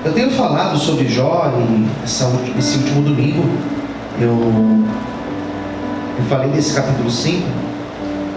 Eu tenho falado sobre Jó e esse último domingo eu falei desse capítulo 5.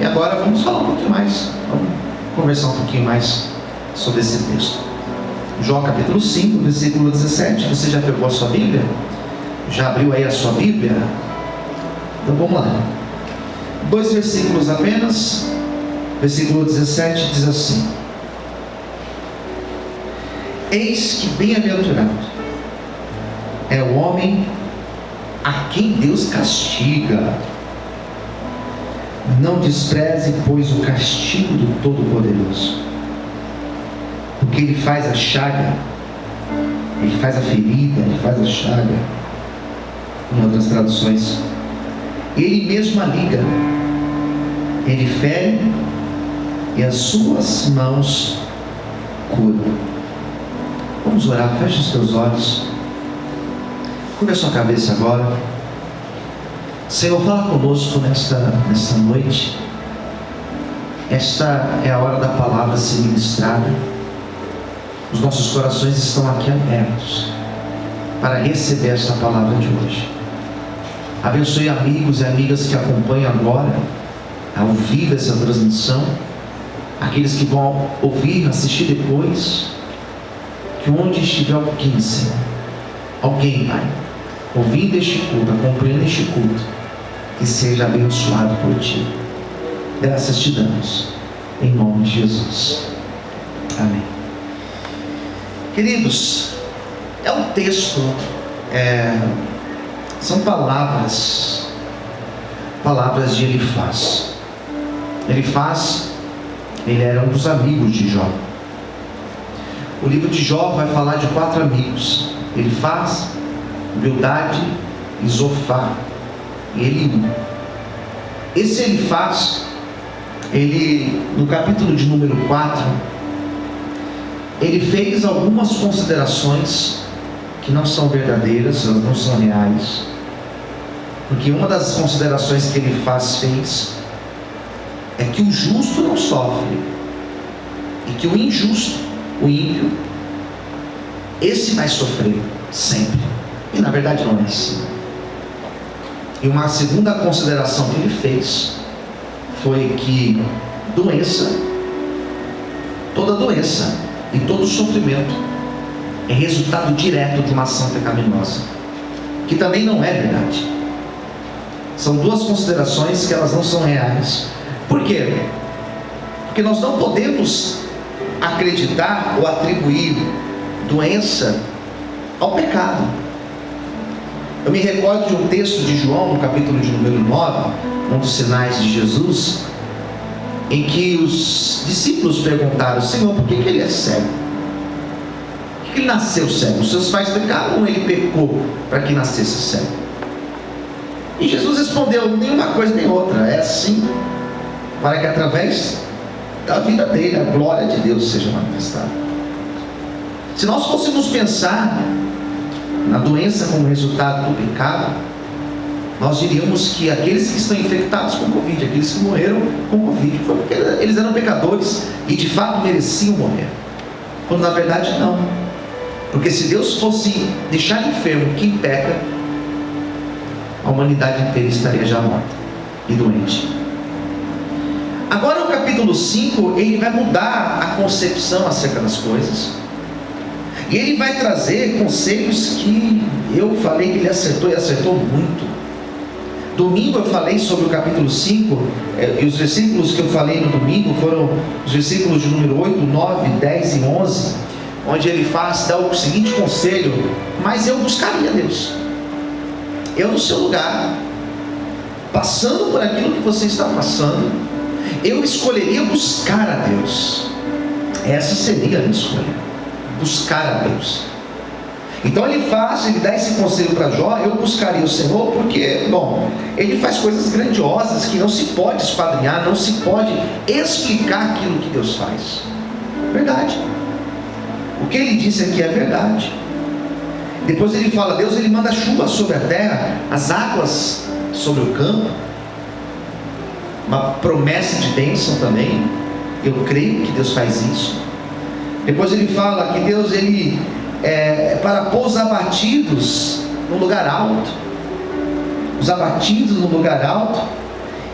E agora vamos falar um pouquinho mais, vamos conversar um pouquinho mais sobre esse texto. Jó capítulo 5, versículo 17. Você já pegou a sua Bíblia? Já abriu aí a sua Bíblia? Então vamos lá. 2 versículos apenas. Versículo 17 diz assim: eis que bem-aventurado é o homem a quem Deus castiga. Não despreze, pois, o castigo do Todo-Poderoso, porque Ele faz a chaga, Ele faz a ferida, Ele faz a chaga. Em outras traduções, Ele mesmo a liga, Ele fere e as suas mãos curam. Vamos orar, feche os teus olhos, curva a sua cabeça agora. Senhor, fala conosco nesta noite. Esta é a hora da palavra ser ministrada. Os nossos corações estão aqui abertos para receber esta palavra de hoje. Abençoe amigos e amigas que acompanham agora, ao ouvir essa transmissão, aqueles que vão ouvir, assistir depois. Que onde estiver alguém, Senhor, alguém, Pai, ouvindo este culto, acompanhando este culto, que seja abençoado por Ti. Graças te damos, em nome de Jesus. Amém. Queridos, é um texto, são palavras de Elifaz. Elifaz, ele era um dos amigos de Jó. O livro de Jó vai falar de 4 amigos: Elifaz, Bildade e Zofar e Eliú. Esse Elifaz, ele, no capítulo de número 4, ele fez algumas considerações que não são verdadeiras, elas não são reais, porque uma das considerações que Elifaz fez é que o justo não sofre e que o injusto, o ímpio, esse vai sofrer sempre. E na verdade não é assim. E uma segunda consideração que ele fez foi que toda doença e todo sofrimento é resultado direto de uma ação pecaminosa, que também não é verdade. São 2 considerações que elas não são reais. Por quê? Porque nós não podemos acreditar ou atribuir doença ao pecado. Eu me recordo de um texto de João, no capítulo de número 9, um dos sinais de Jesus, em que os discípulos perguntaram: Senhor, por que ele é cego? Por que ele nasceu cego? Os seus pais pecaram ou ele pecou para que nascesse cego? E Jesus respondeu: nenhuma coisa nem outra, é assim, para que através da vida dele a glória de Deus seja manifestada. Se nós fôssemos pensar na doença como resultado do pecado, nós diríamos que aqueles que estão infectados com Covid, aqueles que morreram com Covid, foi porque eles eram pecadores e de fato mereciam morrer, quando na verdade não. Porque se Deus fosse deixar enfermo quem peca, a humanidade inteira estaria já morta e doente. Agora o capítulo 5, ele vai mudar a concepção acerca das coisas, e ele vai trazer conceitos que eu falei que ele acertou, e acertou muito. Domingo eu falei sobre o capítulo 5, e os versículos que eu falei no domingo foram os versículos de número 8, 9, 10 e 11, onde ele dá o seguinte conselho: mas eu buscaria Deus. Eu, no seu lugar, passando por aquilo que você está passando, eu escolheria buscar a Deus. Essa seria a minha escolha, buscar a Deus. Então ele dá esse conselho para Jó: eu buscaria o Senhor, porque, bom, ele faz coisas grandiosas que não se pode esquadrinhar, não se pode explicar aquilo que Deus faz. Verdade. O que ele disse aqui é verdade. Depois ele fala: Deus, ele manda chuva sobre a terra, as águas sobre o campo, uma promessa de bênção também. Eu creio que Deus faz isso. Depois ele fala que Deus, ele para pôr os abatidos no lugar alto, os abatidos no lugar alto,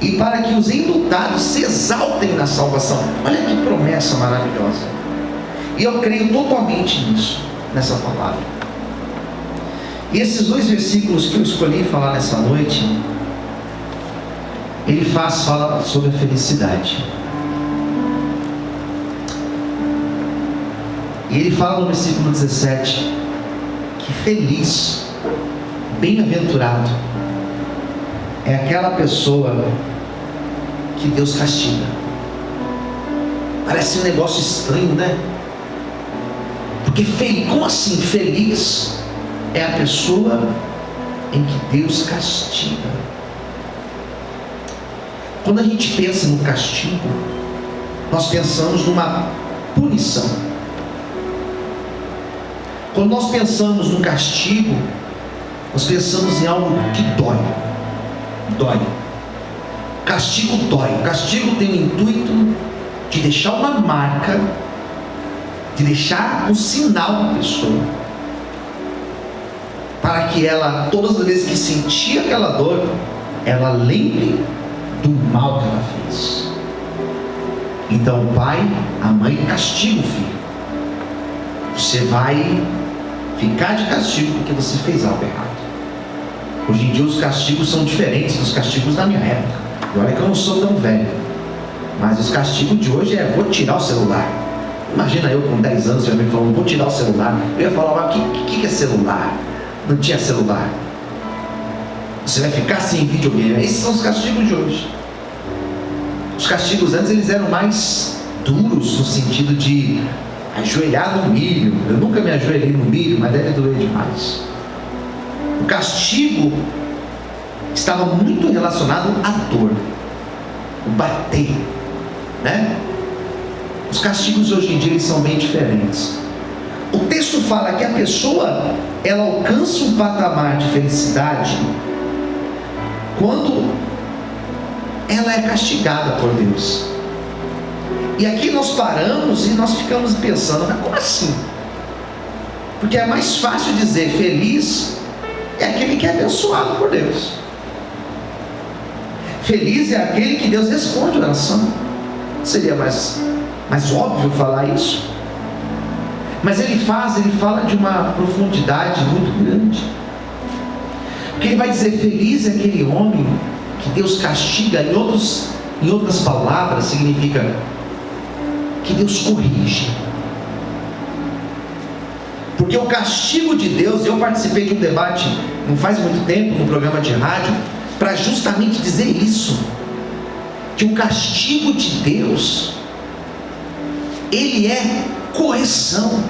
e para que os enlutados se exaltem na salvação. Olha que promessa maravilhosa. E eu creio totalmente nisso, nessa palavra. E esses 2 versículos que eu escolhi falar nessa noite, ele fala sobre a felicidade. E ele fala no versículo 17 que feliz, bem-aventurado é aquela pessoa que Deus castiga. Parece um negócio estranho, né? Porque como assim feliz é a pessoa em que Deus castiga? Quando a gente pensa no castigo, nós pensamos numa punição. Quando nós pensamos no castigo, nós pensamos em algo que dói. Castigo dói. Castigo tem o intuito de deixar uma marca, de deixar um sinal na pessoa, para que ela, todas as vezes que sentir aquela dor, ela lembre do mal que ela fez. Então o pai, a mãe castiga o filho. Você vai ficar de castigo porque você fez algo errado. Hoje em dia os castigos são diferentes dos castigos da minha época. E olha que eu não sou tão velho, mas os castigos de hoje vou tirar o celular. Imagina eu com 10 anos, já me falando, vou tirar o celular. Eu ia falar, mas o que é celular? Não tinha celular. Você vai ficar sem videogame. Esses são os castigos de hoje. Os castigos antes, eles eram mais duros, no sentido de ajoelhar no milho. Eu nunca me ajoelhei no milho, mas deve doer demais. O castigo estava muito relacionado à dor, o bater, né? Os castigos de hoje em dia, eles são bem diferentes. O texto fala que a pessoa, ela alcança um patamar de felicidade quando ela é castigada por Deus. E aqui nós paramos e nós ficamos pensando, mas como assim? Porque é mais fácil dizer feliz é aquele que é abençoado por Deus. Feliz é aquele que Deus responde a oração. Seria mais óbvio falar isso. Mas ele fala de uma profundidade muito grande. Porque ele vai dizer, feliz é aquele homem que Deus castiga. Em outras palavras, significa que Deus corrige. Porque o castigo de Deus, eu participei de um debate não faz muito tempo, num programa de rádio, para justamente dizer isso, que o castigo de Deus, ele é correção.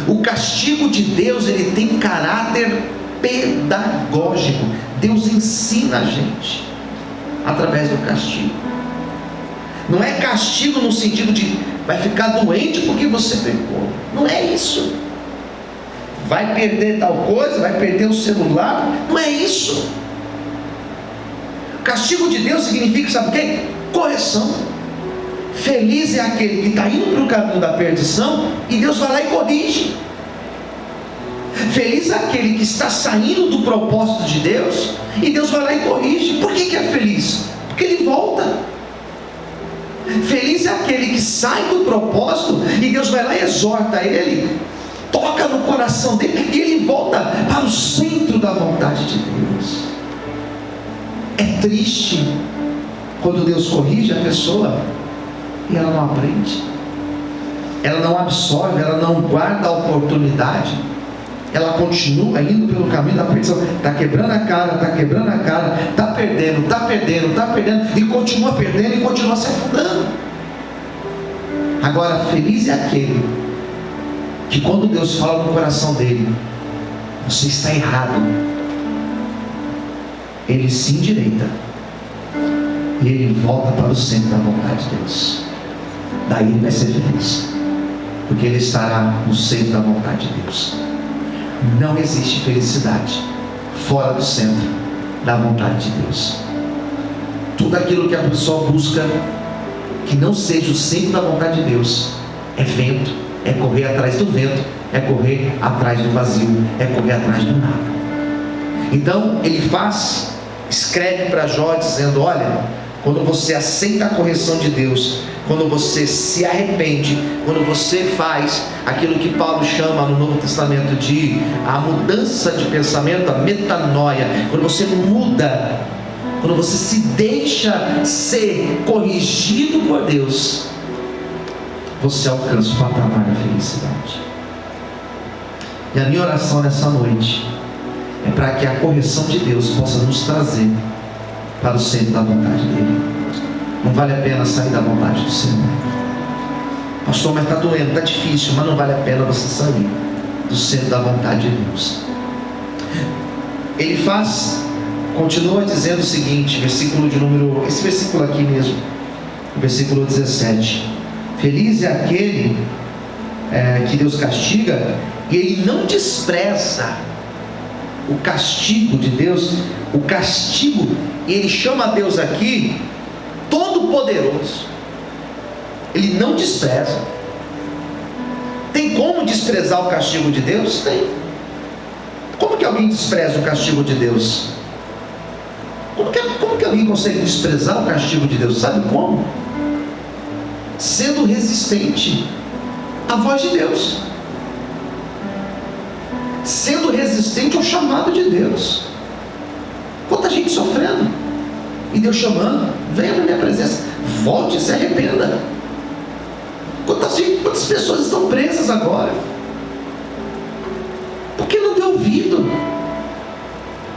O castigo de Deus, ele tem caráter pedagógico. Deus ensina a gente através do castigo. Não é castigo no sentido de vai ficar doente porque você pecou. Não é isso. Vai perder tal coisa, vai perder o celular. Não é isso. Castigo de Deus significa, sabe o quê? Correção. Feliz é aquele que está indo para o caminho da perdição e Deus vai lá e corrige. Feliz é aquele que está saindo do propósito de Deus e Deus vai lá e corrige. Por que é feliz? Porque ele volta. Feliz é aquele que sai do propósito e Deus vai lá e exorta ele, toca no coração dele e ele volta para o centro da vontade de Deus. É triste quando Deus corrige a pessoa e ela não aprende, ela não absorve, ela não guarda a oportunidade, ela continua indo pelo caminho da perdição, está quebrando a cara, está perdendo, e continua perdendo e continua se afundando. Agora, feliz é aquele que quando Deus fala no coração dele, você está errado, ele se endireita e ele volta para o centro da vontade de Deus. Daí ele vai ser feliz, porque ele estará no centro da vontade de Deus. Não existe felicidade fora do centro da vontade de Deus. Tudo aquilo que a pessoa busca que não seja o centro da vontade de Deus é vento, é correr atrás do vento, é correr atrás do vazio, é correr atrás do nada. Então ele escreve para Jó dizendo: olha, quando você aceita a correção de Deus, quando você se arrepende, quando você faz aquilo que Paulo chama no Novo Testamento de a mudança de pensamento, a metanoia, quando você muda, quando você se deixa ser corrigido por Deus, você alcança o patamar da felicidade. E a minha oração nessa noite é para que a correção de Deus possa nos trazer para o centro da vontade dele. Não vale a pena sair da vontade do Senhor. Pastor, mas está doendo, está difícil, mas não vale a pena você sair do centro da vontade de Deus. Ele continua dizendo o seguinte, esse versículo aqui mesmo, versículo 17: feliz é aquele que Deus castiga, e ele não despreza o castigo de Deus. O castigo, ele chama a Deus aqui Todo-Poderoso. Ele não despreza. Tem como desprezar o castigo de Deus? Tem. Como que alguém despreza o castigo de Deus? Como que alguém consegue desprezar o castigo de Deus? Sabe como? Sendo resistente à voz de Deus, sendo resistente ao chamado de Deus. Quanta gente sofrendo, e Deus chamando: venha na minha presença, volte e se arrependa. Quantas pessoas estão presas agora? Porque não deu ouvido.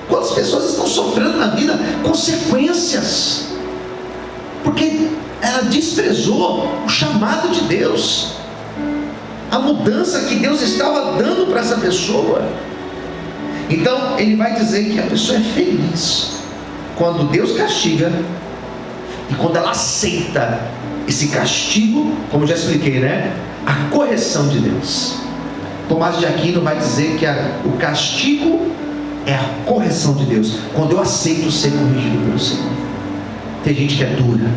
Quantas pessoas estão sofrendo na vida consequências, porque ela desprezou o chamado de Deus, a mudança que Deus estava dando para essa pessoa. Então ele vai dizer que a pessoa é feliz quando Deus castiga e quando ela aceita esse castigo, como já expliquei, né? A correção de Deus. Tomás de Aquino vai dizer que o castigo é a correção de Deus, quando eu aceito ser corrigido pelo Senhor. Tem gente que é dura,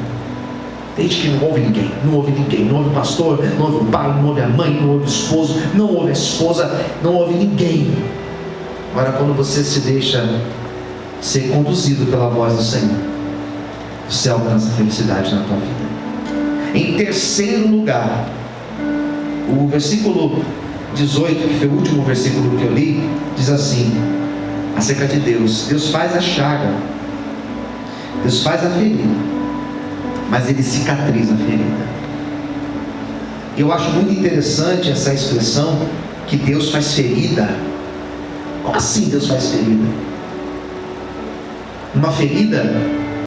tem gente que não ouve ninguém, não ouve o pastor, não ouve o pai, não ouve a mãe, não ouve o esposo, não ouve a esposa, não ouve ninguém. Agora, quando você se deixa ser conduzido pela voz do Senhor, você alcança a felicidade na tua vida. Em terceiro lugar, o versículo 18, que foi o último versículo que eu li, diz assim, acerca de Deus: Deus faz a chaga, Deus faz a ferida, mas Ele cicatriza a ferida. Eu acho muito interessante essa expressão, que Deus faz ferida. Como assim Deus faz ferida? Uma ferida